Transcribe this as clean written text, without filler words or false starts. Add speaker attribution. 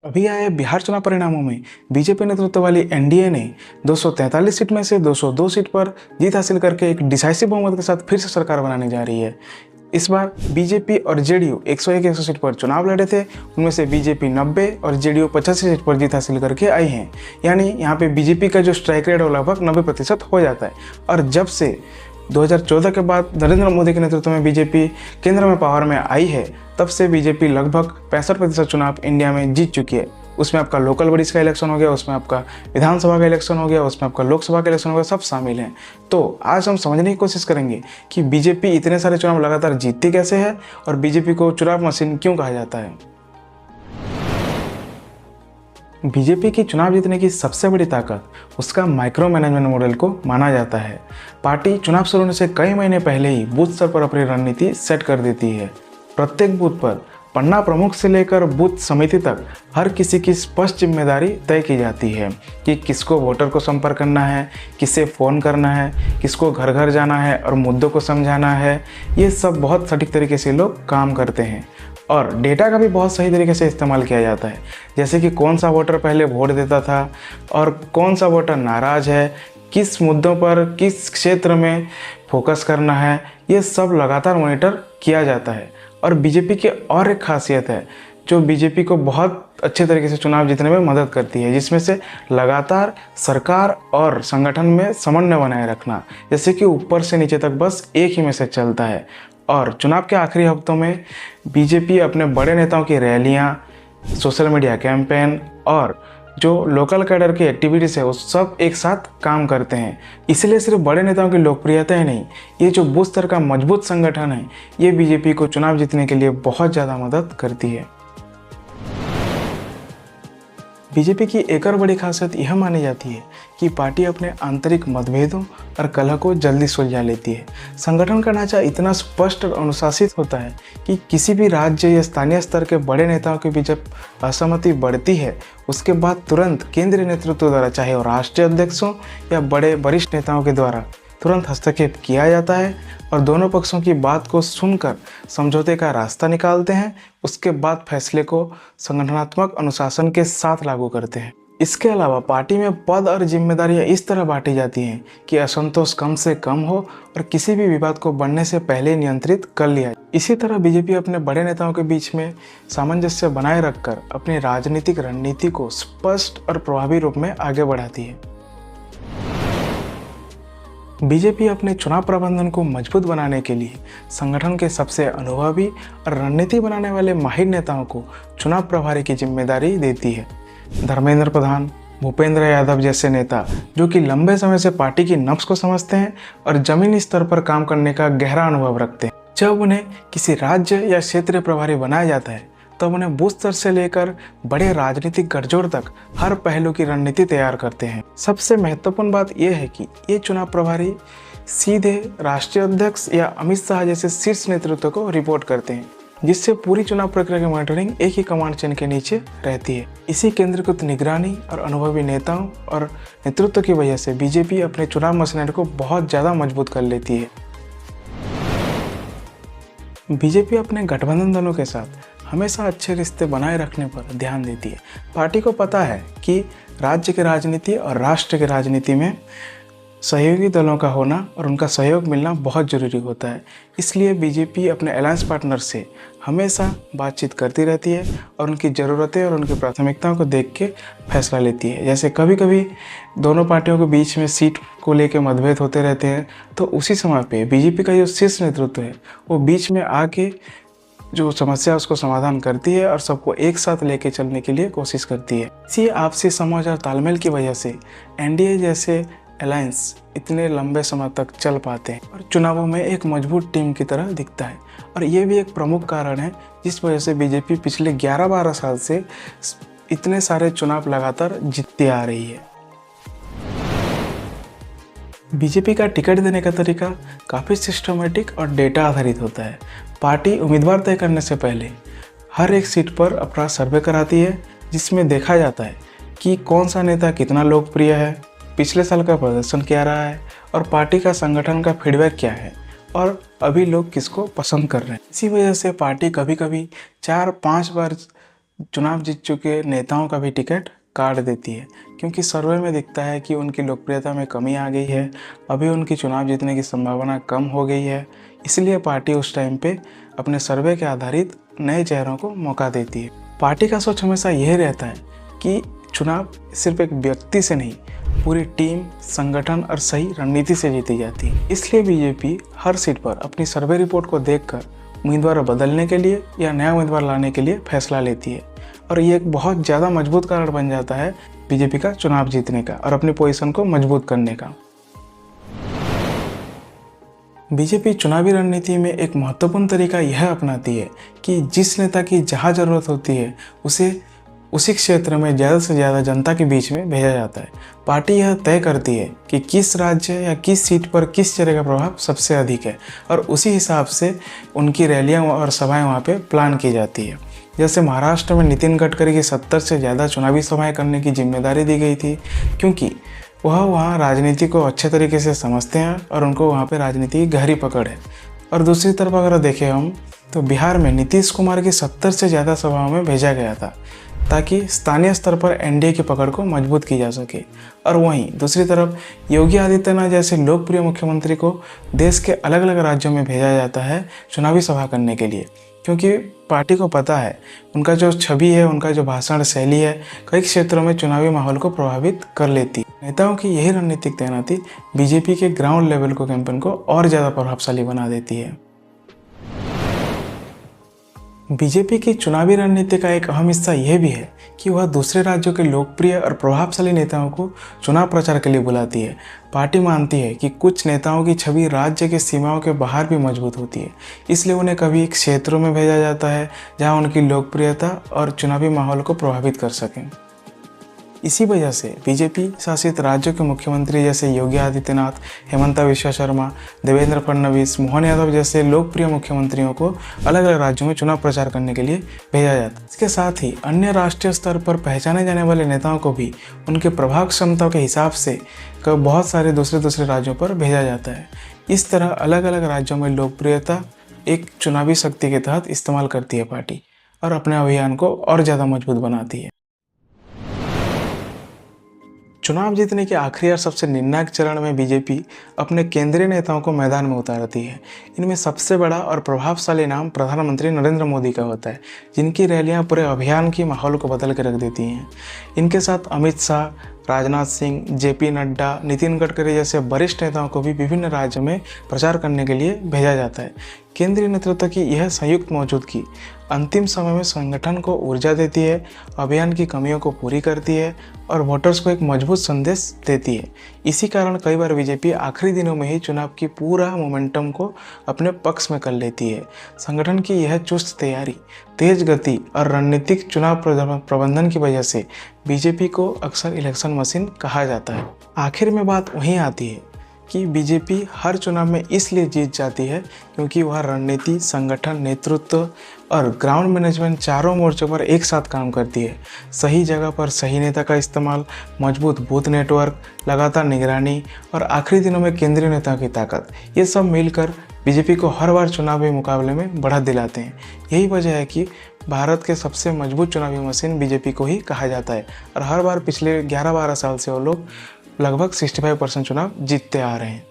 Speaker 1: अभी आए बिहार चुनाव परिणामों में बीजेपी नेतृत्व वाली एनडीए ने 243 सीट में से 202 सीट पर जीत हासिल करके एक डिसाइसिव बहुमत के साथ फिर से सरकार बनाने जा रही है। इस बार बीजेपी और जेडीयू 101 सीट पर चुनाव लड़े थे। उनमें से बीजेपी 90 और जेडीयू 85 सीट पर जीत हासिल करके आई हैं। यानी यहाँ पे बीजेपी का जो स्ट्राइक रेट है वो लगभग 90% हो जाता है। और जब से 2014 के बाद नरेंद्र मोदी के नेतृत्व में बीजेपी केंद्र में पावर में आई है, तब से बीजेपी लगभग 65% चुनाव इंडिया में जीत चुकी है। उसमें आपका लोकल बॉडीज का इलेक्शन हो गया, उसमें आपका विधानसभा का इलेक्शन हो गया, उसमें आपका लोकसभा का इलेक्शन हो गया, सब शामिल हैं। तो आज हम समझने की कोशिश करेंगे कि बीजेपी इतने सारे चुनाव लगातार जीतती कैसे है और बीजेपी को चुनाव मशीन क्यों कहा जाता है। बीजेपी की चुनाव जीतने की सबसे बड़ी ताकत उसका माइक्रो मैनेजमेंट मॉडल को माना जाता है। पार्टी चुनाव शुरू होने से कई महीने पहले ही बूथ स्तर पर अपनी रणनीति सेट कर देती है। प्रत्येक बूथ पर पन्ना प्रमुख से लेकर बूथ समिति तक हर किसी की स्पष्ट जिम्मेदारी तय की जाती है कि किसको वोटर को संपर्क करना है, किसे फ़ोन करना है, किसको घर घर जाना है और मुद्दों को समझाना है। ये सब बहुत सटीक तरीके से लोग काम करते हैं और डेटा का भी बहुत सही तरीके से इस्तेमाल किया जाता है। जैसे कि कौन सा वोटर पहले वोट देता था और कौन सा वोटर नाराज़ है, किस मुद्दों पर किस क्षेत्र में फोकस करना है, ये सब लगातार मॉनिटर किया जाता है। और बीजेपी की और एक खासियत है जो बीजेपी को बहुत अच्छे तरीके से चुनाव जीतने में मदद करती है, जिसमें से लगातार सरकार और संगठन में समन्वय बनाए रखना। जैसे कि ऊपर से नीचे तक बस एक ही मैसेज चलता है। और चुनाव के आखिरी हफ्तों में बीजेपी अपने बड़े नेताओं की रैलियां, सोशल मीडिया कैंपेन और जो लोकल कैडर की एक्टिविटीज़ है वो सब एक साथ काम करते हैं। इसलिए सिर्फ बड़े नेताओं की लोकप्रियता ही नहीं, ये जो बूथ स्तर का मजबूत संगठन है, ये बीजेपी को चुनाव जीतने के लिए बहुत ज़्यादा मदद करती है। बीजेपी की एक और बड़ी खासियत यह मानी जाती है कि पार्टी अपने आंतरिक मतभेदों और कलह को जल्दी सुलझा लेती है। संगठन का ढांचा इतना स्पष्ट और अनुशासित होता है कि किसी भी राज्य या स्थानीय स्तर के बड़े नेताओं के बीच जब असहमति बढ़ती है, उसके बाद तुरंत केंद्रीय नेतृत्व द्वारा, चाहे वो राष्ट्रीय अध्यक्षों या बड़े वरिष्ठ नेताओं के द्वारा, तुरंत हस्तक्षेप किया जाता है और दोनों पक्षों की बात को सुनकर समझौते का रास्ता निकालते हैं। उसके बाद फैसले को संगठनात्मक अनुशासन के साथ लागू करते हैं। इसके अलावा पार्टी में पद और जिम्मेदारियां इस तरह बांटी जाती हैं कि असंतोष कम से कम हो और किसी भी विवाद को बढ़ने से पहले नियंत्रित कर लिया जाए। इसी तरह बीजेपी अपने बड़े नेताओं के बीच में सामंजस्य बनाए रखकर अपनी राजनीतिक रणनीति को स्पष्ट और प्रभावी रूप में आगे बढ़ाती है। बीजेपी अपने चुनाव प्रबंधन को मजबूत बनाने के लिए संगठन के सबसे अनुभवी और रणनीति बनाने वाले माहिर नेताओं को चुनाव प्रभारी की जिम्मेदारी देती है। धर्मेंद्र प्रधान, भूपेंद्र यादव जैसे नेता जो कि लंबे समय से पार्टी की नब्ज को समझते हैं और जमीनी स्तर पर काम करने का गहरा अनुभव रखते हैं, जब उन्हें किसी राज्य या क्षेत्रीय प्रभारी बनाया जाता है तब उन्हें बूथ स्तर से लेकर बड़े राजनीतिक गठजोड़ तक हर पहलू की रणनीति तैयार करते हैं। सबसे महत्वपूर्ण बात यह है कि ये चुनाव प्रभारी सीधे राष्ट्रीय अध्यक्ष या अमित शाह जैसे शीर्ष नेतृत्व को रिपोर्ट करते हैं, जिससे पूरी चुनाव प्रक्रिया की मॉनिटरिंग एक ही कमांड चेन के नीचे रहती है। इसी केंद्रीकृत निगरानी और अनुभवी नेताओं और नेतृत्व की वजह से बीजेपी अपने चुनाव मशीनरी को बहुत ज़्यादा मजबूत कर लेती है। बीजेपी अपने गठबंधन दलों के साथ हमेशा अच्छे रिश्ते बनाए रखने पर ध्यान देती है। पार्टी को पता है कि राज्य की राजनीति और राष्ट्र की राजनीति में सहयोगी दलों का होना और उनका सहयोग मिलना बहुत ज़रूरी होता है। इसलिए बीजेपी अपने अलायंस पार्टनर से हमेशा बातचीत करती रहती है और उनकी ज़रूरतें और उनकी प्राथमिकताओं को देख के फैसला लेती है। जैसे कभी कभी दोनों पार्टियों के बीच में सीट को लेकर मतभेद होते रहते हैं, तो उसी समय पे बीजेपी का जो शीर्ष नेतृत्व है वो बीच में आके जो समस्या उसको समाधान करती है और सबको एक साथ लेके चलने के लिए कोशिश करती है। इसी आपसी समझ और तालमेल की वजह से एनडीए जैसे अलायंस इतने लंबे समय तक चल पाते हैं और चुनावों में एक मजबूत टीम की तरह दिखता है। और ये भी एक प्रमुख कारण है जिस वजह से बीजेपी पिछले 11-12 साल से इतने सारे चुनाव लगातार जीतती आ रही है। बीजेपी का टिकट देने का तरीका काफ़ी सिस्टमेटिक और डेटा आधारित होता है। पार्टी उम्मीदवार तय करने से पहले हर एक सीट पर अपना सर्वे कराती है, जिसमें देखा जाता है कि कौन सा नेता कितना लोकप्रिय है, पिछले साल का प्रदर्शन क्या रहा है और पार्टी का संगठन का फीडबैक क्या है और अभी लोग किसको पसंद कर रहे हैं। इसी वजह से पार्टी कभी कभी 4-5 बार चुनाव जीत चुके नेताओं का भी टिकट काट देती है, क्योंकि सर्वे में दिखता है कि उनकी लोकप्रियता में कमी आ गई है, अभी उनकी चुनाव जीतने की संभावना कम हो गई है। इसलिए पार्टी उस टाइम पे अपने सर्वे के आधारित नए चेहरों को मौका देती है। पार्टी का सोच हमेशा यह रहता है कि चुनाव सिर्फ एक व्यक्ति से नहीं, पूरी टीम, संगठन और सही रणनीति से जीती जाती है। इसलिए बीजेपी हर सीट पर अपनी सर्वे रिपोर्ट को देखकर उम्मीदवार बदलने के लिए या नया उम्मीदवार लाने के लिए फैसला लेती है, और ये एक बहुत ज़्यादा मजबूत कारण बन जाता है बीजेपी का चुनाव जीतने का और अपनी पोजीशन को मजबूत करने का। बीजेपी चुनावी रणनीति में एक महत्वपूर्ण तरीका यह अपनाती है कि जिस नेता की जहां ज़रूरत होती है उसे उसी क्षेत्र में ज़्यादा से ज़्यादा जनता के बीच में भेजा जाता है। पार्टी यह तय करती है कि किस राज्य या किस सीट पर किस तरह का प्रभाव सबसे अधिक है, और उसी हिसाब से उनकी रैलियां और सभाएं वहां पे प्लान की जाती है। जैसे महाराष्ट्र में नितिन गडकरी की 70 से ज़्यादा चुनावी सभाएं करने की जिम्मेदारी दी गई थी, क्योंकि वह वहाँ राजनीति को अच्छे तरीके से समझते हैं और उनको वहाँ पे राजनीति की गहरी पकड़ है। और दूसरी तरफ अगर देखें हम, तो बिहार में नीतीश कुमार की 70 से ज़्यादा सभाओं में भेजा गया था, ताकि स्थानीय स्तर पर एनडीए की पकड़ को मजबूत की जा सके। और वहीं दूसरी तरफ योगी आदित्यनाथ जैसे लोकप्रिय मुख्यमंत्री को देश के अलग अलग राज्यों में भेजा जाता है चुनावी सभा करने के लिए, क्योंकि पार्टी को पता है उनका जो छवि है, उनका जो भाषण शैली है, कई क्षेत्रों में चुनावी माहौल को प्रभावित कर लेती है। नेताओं की यही रणनीतिक तैनाती बीजेपी के ग्राउंड लेवल को कैंपेन को और ज़्यादा प्रभावशाली बना देती है। बीजेपी की चुनावी रणनीति का एक अहम हिस्सा यह भी है कि वह दूसरे राज्यों के लोकप्रिय और प्रभावशाली नेताओं को चुनाव प्रचार के लिए बुलाती है। पार्टी मानती है कि कुछ नेताओं की छवि राज्य की सीमाओं के बाहर भी मजबूत होती है, इसलिए उन्हें कभी क्षेत्रों में भेजा जाता है जहां उनकी लोकप्रियता और चुनावी माहौल को प्रभावित कर सकें। इसी वजह से बीजेपी शासित राज्यों के मुख्यमंत्री जैसे योगी आदित्यनाथ, हेमंता विश्व शर्मा, देवेंद्र फडणवीस, मोहन यादव जैसे लोकप्रिय मुख्यमंत्रियों को अलग अलग राज्यों में चुनाव प्रचार करने के लिए भेजा जाता है। इसके साथ ही अन्य राष्ट्रीय स्तर पर पहचाने जाने वाले नेताओं को भी उनके प्रभाव क्षमता के हिसाब से बहुत सारे दूसरे राज्यों पर भेजा जाता है। इस तरह अलग अलग राज्यों में लोकप्रियता एक चुनावी शक्ति के तहत इस्तेमाल करती है पार्टी, और अपने अभियान को और ज़्यादा मजबूत बनाती है। चुनाव जीतने के आखिरी और सबसे निर्णायक चरण में बीजेपी अपने केंद्रीय नेताओं को मैदान में उतारती है। इनमें सबसे बड़ा और प्रभावशाली नाम प्रधानमंत्री नरेंद्र मोदी का होता है, जिनकी रैलियां पूरे अभियान की माहौल को बदल के रख देती हैं। इनके साथ अमित शाह, राजनाथ सिंह, जेपी नड्डा, नितिन गडकरी जैसे वरिष्ठ नेताओं को भी विभिन्न राज्यों में प्रचार करने के लिए भेजा जाता है। केंद्रीय नेतृत्व की यह संयुक्त मौजूदगी अंतिम समय में संगठन को ऊर्जा देती है, अभियान की कमियों को पूरी करती है और वोटर्स को एक मजबूत संदेश देती है। इसी कारण कई बार बीजेपी आखिरी दिनों में ही चुनाव की पूरा मोमेंटम को अपने पक्ष में कर लेती है। संगठन की यह चुस्त तैयारी, तेज गति और रणनीतिक चुनाव प्रबंधन की वजह से बीजेपी को अक्सर इलेक्शन मशीन कहा जाता है। आखिर में बात वहीं आती है कि बीजेपी हर चुनाव में इसलिए जीत जाती है क्योंकि वह रणनीति, संगठन, नेतृत्व और ग्राउंड मैनेजमेंट चारों मोर्चों पर एक साथ काम करती है। सही जगह पर सही नेता का इस्तेमाल, मजबूत बूथ नेटवर्क, लगातार निगरानी और आखिरी दिनों में केंद्रीय नेताओं की ताकत, ये सब मिलकर बीजेपी को हर बार चुनावी मुकाबले में बढ़त दिलाते हैं। यही वजह है कि भारत के सबसे मजबूत चुनावी मशीन बीजेपी को ही कहा जाता है, और हर बार पिछले 11-12 साल से वो लोग लगभग 65% चुनाव जीतते आ रहे हैं।